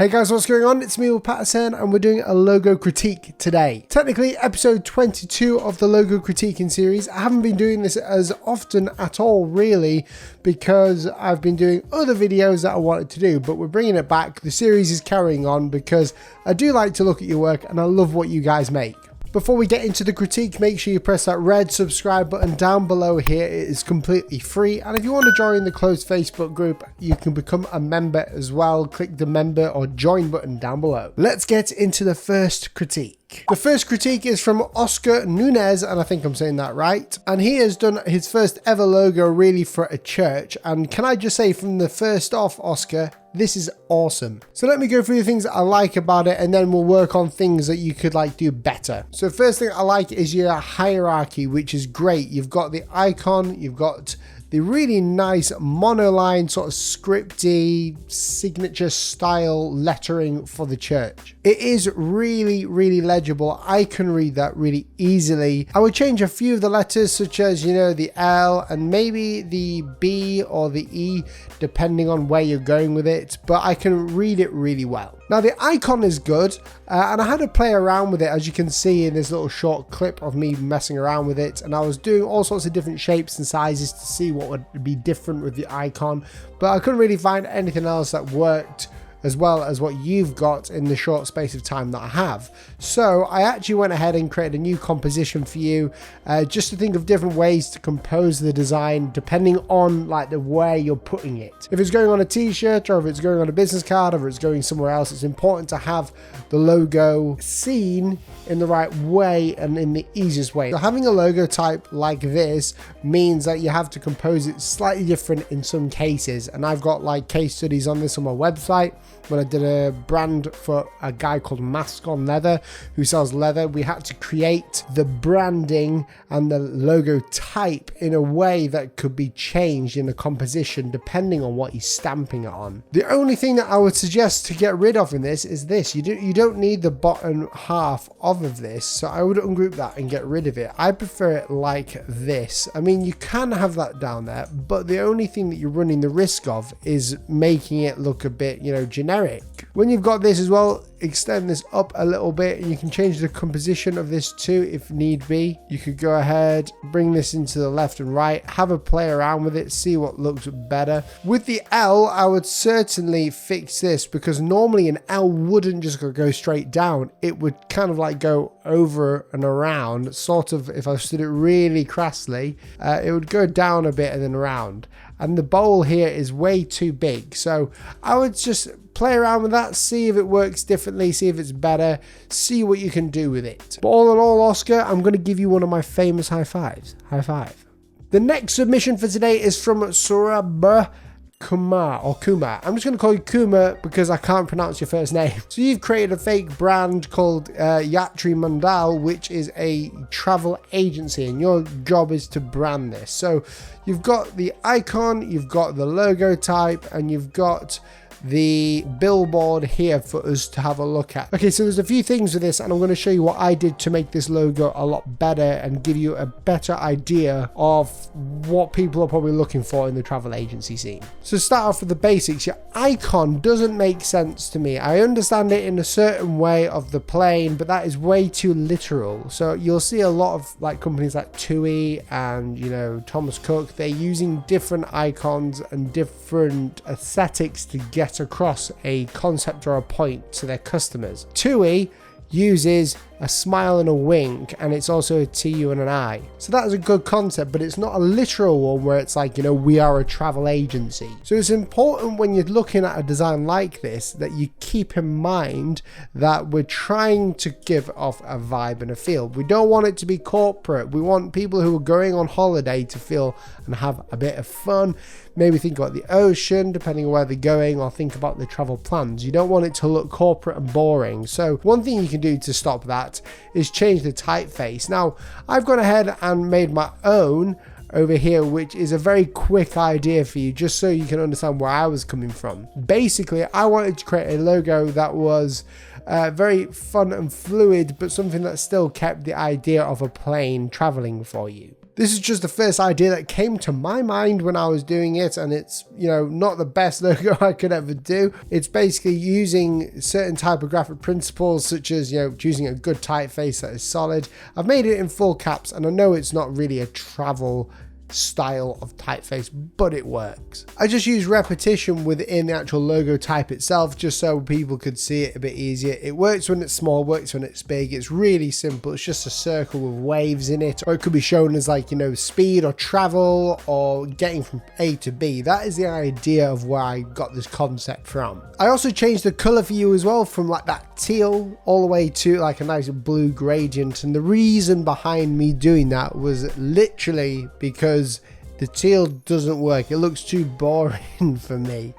Hey guys, what's going on? It's me, Paterson, and we're doing a logo critique today. Technically, episode 22 of the logo critiquing series. I haven't been doing this as often at all, really, because I've been doing other videos that I wanted to do, but we're bringing it back. The series is carrying on because I do like to look at your work and I love what you guys make. Before we get into the critique, make sure you press that red subscribe button down below here. It is completely free. And if you want to join the closed Facebook group, you can become a member as well. Click the member or join button down below. Let's get into the first critique. The first critique is from Oscar Nunez, and I think I'm saying that right. And he has done his first ever logo really for a church. And can I just say from the first off, Oscar, this is awesome. So let me go through the things that I like about it, and then we'll work on things that you could do better. So first thing I like is your hierarchy, which is great. You've got the icon, you've got the really nice monoline sort of scripty signature style lettering for the church. It is really, really legible. I can read that really easily. I would change a few of the letters, such as, the L and maybe the B or the E, depending on where you're going with it, but I can read it really well. Now the icon is good, and I had to play around with it, as you can see in this little short clip of me messing around with it, and I was doing all sorts of different shapes and sizes to see what would be different with the icon, but I couldn't really find anything else that worked as well as what you've got in the short space of time that I have. So I actually went ahead and created a new composition for you, just to think of different ways to compose the design depending on the way you're putting it. If it's going on a t-shirt, or if it's going on a business card, or if it's going somewhere else, it's important to have the logo seen in the right way and in the easiest way. So having a logo type like this means that you have to compose it slightly different in some cases, and I've got case studies on this on my website. When I did a brand for a guy called Mask on Leather who sells leather, we had to create the branding and the logo type in a way that could be changed in the composition depending on what he's stamping it on. The only thing that I would suggest to get rid of in this is this. You don't need the bottom half of this, so I would ungroup that and get rid of it. I prefer it like this. I mean, you can have that down there, but the only thing that you're running the risk of is making it look a bit, generic. When you've got this as well, extend this up a little bit, and you can change the composition of this too if need be. You could go ahead, bring this into the left and right, have a play around with it, see what looks better. With the L, I would certainly fix this, because normally an L wouldn't just go straight down. It would kind of go over and around, sort of, if I stood it really crassly, it would go down a bit and then around. And the bowl here is way too big, so I would just play around with that, see if it works differently, see if it's better, see what you can do with it. But all in all, Oscar, I'm going to give you one of my famous high fives. High five. The next submission for today is from Surabh Kumar. I'm just going to call you Kumar because I can't pronounce your first name. So you've created a fake brand called Yatri Mandal, which is a travel agency, and your job is to brand this. So you've got the icon, you've got the logo type, and you've got the billboard here for us to have a look at. Okay, so there's a few things with this, and I'm going to show you what I did to make this logo a lot better and give you a better idea of what people are probably looking for in the travel agency scene. So start off with the basics. Your icon doesn't make sense to me. I understand it in a certain way of the plane, but that is way too literal. So you'll see a lot of companies like TUI and Thomas Cook, they're using different icons and different aesthetics to get across a concept or a point to their customers. TUI uses a smile and a wink, and it's also a TU and an I. So that is a good concept, but it's not a literal one where it's we are a travel agency. So it's important when you're looking at a design like this that you keep in mind that we're trying to give off a vibe and a feel. We don't want it to be corporate. We want people who are going on holiday to feel and have a bit of fun. Maybe think about the ocean, depending on where they're going, or think about the travel plans. You don't want it to look corporate and boring. So one thing you can do to stop that is change the typeface. Now, I've gone ahead and made my own over here, which is a very quick idea for you, just so you can understand where I was coming from. Basically, I wanted to create a logo that was very fun and fluid, but something that still kept the idea of a plane traveling for you. This is just the first idea that came to my mind when I was doing it, and it's, you know, not the best logo I could ever do. It's basically using certain typographic principles, such as, you know, choosing a good typeface that is solid. I've made it in full caps, and I know it's not really a travel style of typeface, but it works. I just use repetition within the actual logo type itself, just so people could see it a bit easier. It works when it's small, works when it's big. It's really simple. It's just a circle with waves in it, or it could be shown as, like, you know, speed or travel or getting from A to B. That is the idea of where I got this concept from. I also changed the color for you as well, from like that teal all the way to like a nice blue gradient, and the reason behind me doing that was literally because the teal doesn't work. It looks too boring for me.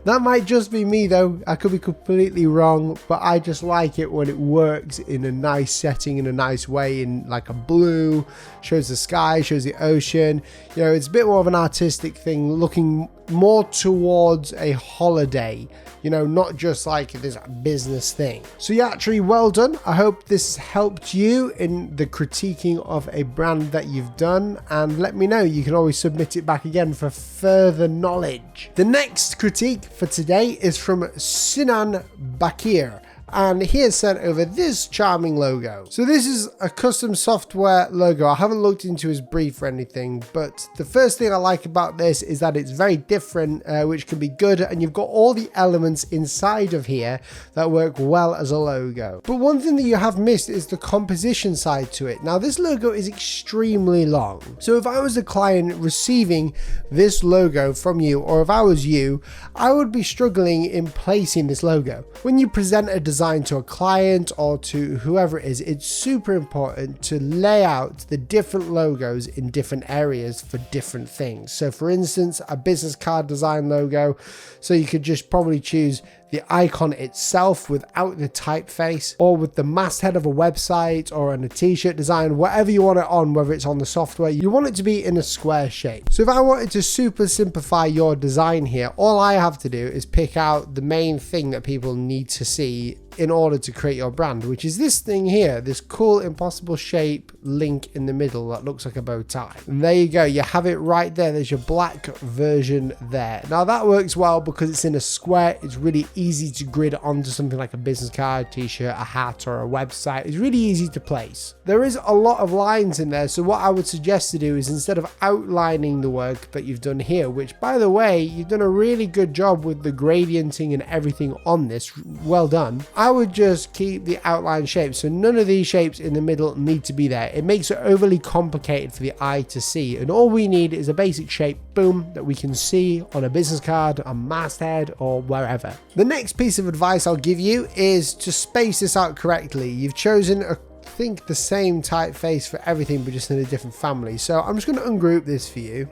That might just be me though. I could be completely wrong, but I just like it when it works in a nice setting, in a nice way, in like a blue, shows the sky, shows the ocean. You know, it's a bit more of an artistic thing, looking more towards a holiday, you know, not just like this business thing. So yeah, actually, well done. I hope this helped you in the critiquing of a brand that you've done, and let me know. You can always submit it back again for further knowledge. The next critique for today is from Sinan Bakir, and he has sent over this charming logo. So this is a custom software logo. I haven't looked into his brief or anything, but the first thing I like about this is that it's very different, which can be good, and you've got all the elements inside of here that work well as a logo. But one thing that you have missed is the composition side to it. Now this logo is extremely long, so if I was a client receiving this logo from you, or if I was you, I would be struggling in placing this logo. When you present a design to a client or to whoever it is, it's super important to lay out the different logos in different areas for different things. So for instance, a business card design logo, so you could just probably choose the icon itself without the typeface, or with the masthead of a website or on a t-shirt design, whatever you want it on, whether it's on the software, you want it to be in a square shape. So if I wanted to super simplify your design here, all I have to do is pick out the main thing that people need to see in order to create your brand, which is this thing here, this cool impossible shape link in the middle that looks like a bow tie. And there you go, you have it right there. There's your black version there. Now that works well because it's in a square. It's really easy to grid onto something like a business card, t-shirt, a hat, or a website. It's really easy to place. There is a lot of lines in there, so what I would suggest to do is, instead of outlining the work that you've done here, which by the way, you've done a really good job with the gradienting and everything on this, well done, I would just keep the outline shapes. So none of these shapes in the middle need to be there. It makes it overly complicated for the eye to see, and all we need is a basic shape, boom, that we can see on a business card, a masthead, or wherever. The next piece of advice I'll give you is to space this out correctly. You've chosen I think the same typeface for everything, but just in a different family. So I'm just going to ungroup this for you.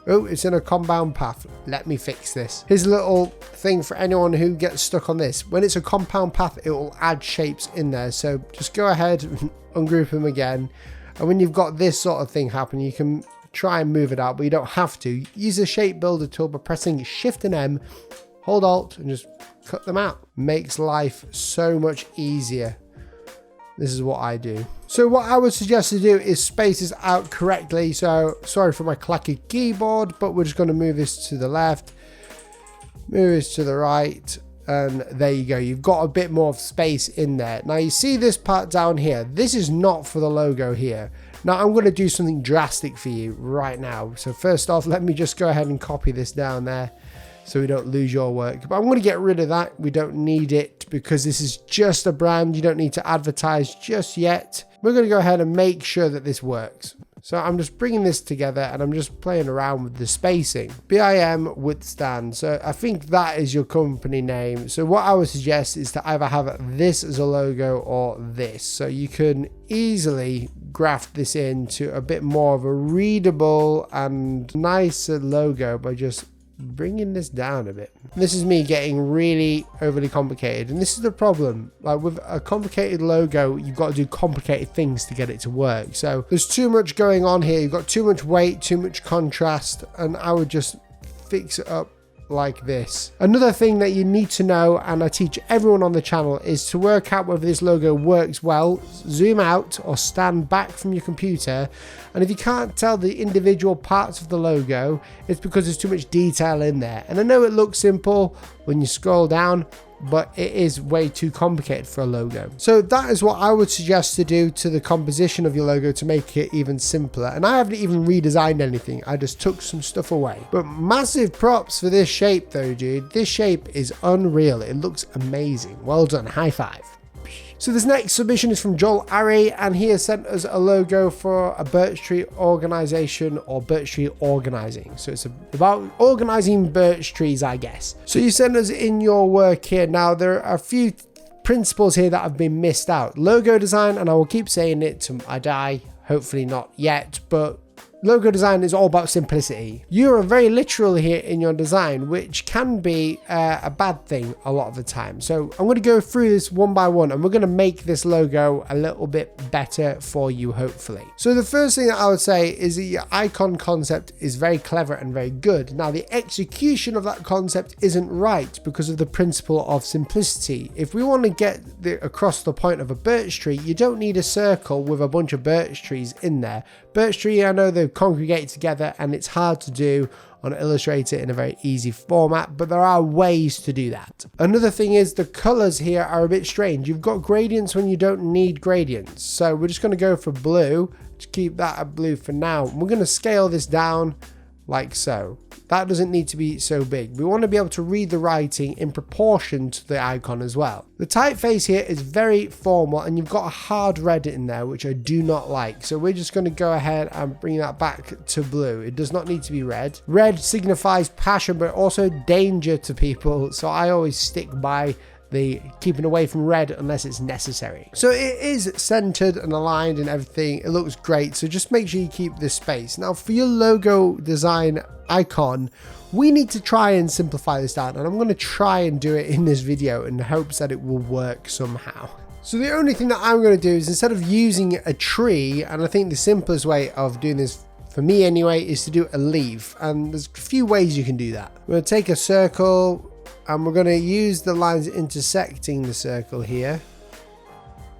Oh, it's in a compound path. Let me fix this. Here's a little thing for anyone who gets stuck on this. When it's a compound path, it will add shapes in there. So just go ahead and ungroup them again. And when you've got this sort of thing happen, you can try and move it out, but you don't have to. Use the shape builder tool by pressing Shift and M, hold Alt, and just cut them out. Makes life so much easier. This is what I do. So what I would suggest to do is space this out correctly. So sorry for my clacky keyboard, but we're just going to move this to the left, move this to the right, and there you go. You've got a bit more of space in there. Now you see this part down here. This is not for the logo here. Now I'm going to do something drastic for you right now. So first off, let me just go ahead and copy this down there, so we don't lose your work. But I'm going to get rid of that. We don't need it because this is just a brand. You don't need to advertise just yet. We're going to go ahead and make sure that this works. So I'm just bringing this together and I'm just playing around with the spacing. BIM Withstand. So I think that is your company name. So what I would suggest is to either have this as a logo or this. So you can easily graft this into a bit more of a readable and nicer logo by just bringing this down a bit. This is me getting really overly complicated, and this is the problem. Like with a complicated logo, you've got to do complicated things to get it to work. So there's too much going on here. You've got too much weight, too much contrast, and I would just fix it up like this. Another thing that you need to know, and I teach everyone on the channel, is to work out whether this logo works well. Zoom out or stand back from your computer, and if you can't tell the individual parts of the logo, it's because there's too much detail in there. And I know it looks simple when you scroll down, but it is way too complicated for a logo. So that is what I would suggest to do to the composition of your logo to make it even simpler. And I haven't even redesigned anything, I just took some stuff away. But massive props for this shape though, dude. This shape is unreal. It looks amazing. Well done, high five. So this next submission is from Joel Ari, and he has sent us a logo for a Birch tree organization, or Birch tree organizing. So it's about organizing birch trees, I guess. So you sent us in your work here. Now there are a few principles here that have been missed out. Logo design, and I will keep saying it till I die, hopefully not yet, but logo design is all about simplicity. You are very literal here in your design, which can be a bad thing a lot of the time. So I'm going to go through this one by one, and we're going to make this logo a little bit better for you, hopefully. So the first thing that I would say is that your icon concept is very clever and very good. Now the execution of that concept isn't right because of the principle of simplicity. If we want to get across the point of a birch tree, you don't need a circle with a bunch of birch trees in there. Birch tree, I know they congregate together and it's hard to do on Illustrator in a very easy format, but there are ways to do that. Another thing is the colors here are a bit strange. You've got gradients when you don't need gradients. So we're just going to go for blue, to keep that at blue for now. We're going to scale this down like so. That doesn't need to be so big. We want to be able to read the writing in proportion to the icon as well. The typeface here is very formal, and you've got a hard red in there, which I do not like. So we're just going to go ahead and bring that back to blue. It does not need to be red. Red signifies passion, but also danger to people. So I always stick by the keeping away from red unless it's necessary. So it is centered and aligned and everything. It looks great. So just make sure you keep this space. Now for your logo design icon, we need to try and simplify this down, and I'm going to try and do it in this video in hopes that it will work somehow. So the only thing that I'm going to do is, instead of using a tree, and I think the simplest way of doing this for me anyway is to do a leaf, and there's a few ways you can do that. We're going to take a circle, and we're going to use the lines intersecting the circle here.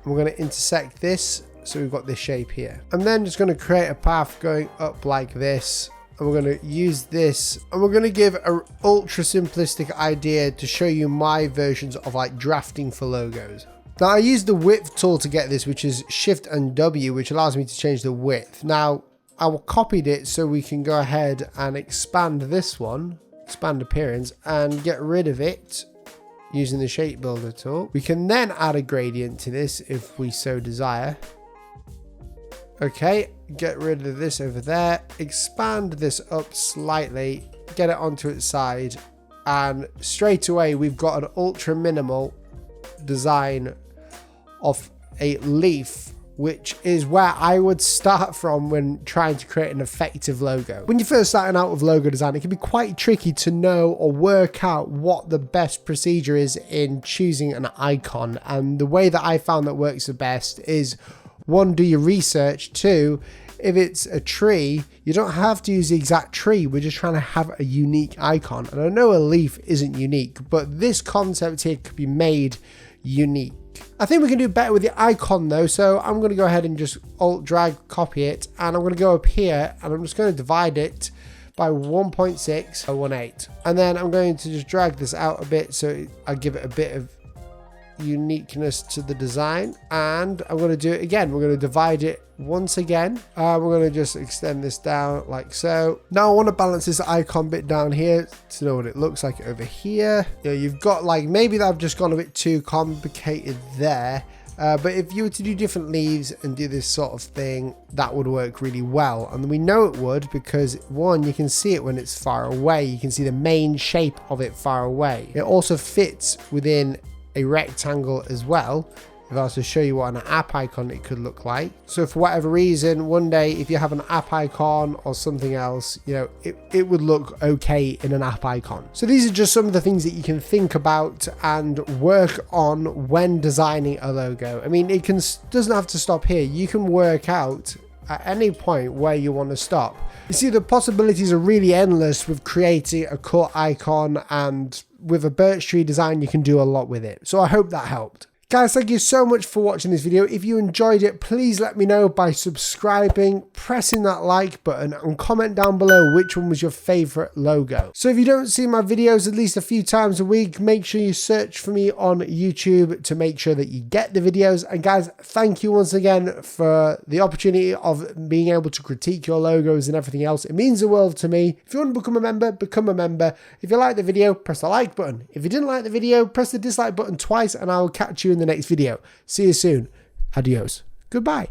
And we're going to intersect this, so we've got this shape here. I'm then just going to create a path going up like this, and we're going to use this, and we're going to give an ultra simplistic idea to show you my versions of like drafting for logos. Now I use the width tool to get this, which is Shift and W, which allows me to change the width. Now I will copied it so we can go ahead and expand this one, expand appearance, and get rid of it using the shape builder tool. We can then add a gradient to this if we so desire. Okay, get rid of this over there, expand this up slightly, get it onto its side, and straight away we've got an ultra minimal design of a leaf, which is where I would start from when trying to create an effective logo. When you're first starting out with logo design, it can be quite tricky to know or work out what the best procedure is in choosing an icon. And the way that I found that works the best is, one, do your research. Two, if it's a tree, you don't have to use the exact tree. We're just trying to have a unique icon. And I know a leaf isn't unique, but this concept here could be made unique. I think we can do better with the icon though, so I'm going to go ahead and just alt drag copy it, and I'm going to go up here and I'm just going to divide it by 1.618, and then I'm going to just drag this out a bit so I give it a bit of uniqueness to the design. And I'm going to do it again. We're going to divide it once again. We're going to just extend this down like so. Now I want to balance this icon bit down here to know what it looks like over here. You know, you've got like, maybe that I've just gone a bit too complicated there. But if you were to do different leaves and do this sort of thing, that would work really well. And we know it would because, one, you can see it when it's far away. You can see the main shape of it far away. It also fits within a rectangle as well. If I was to show you what an app icon it could look like. So for whatever reason, one day if you have an app icon or something else, you know, it would look okay in an app icon. So these are just some of the things that you can think about and work on when designing a logo. I mean, it doesn't have to stop here. You can work out at any point where you want to stop. You see, the possibilities are really endless with creating a cut icon, and with a birch tree design you can do a lot with it. So I hope that helped. Guys, thank you so much for watching this video. If you enjoyed it, please let me know by subscribing, pressing that like button, and comment down below which one was your favorite logo. So if you don't see my videos at least a few times a week, make sure you search for me on YouTube to make sure that you get the videos. And guys, thank you once again for the opportunity of being able to critique your logos and everything else. It means the world to me. If you want to become a member, become a member. If you like the video, press the like button. If you didn't like the video, press the dislike button twice, and I will catch you in the next video. See you soon. Adios. Goodbye.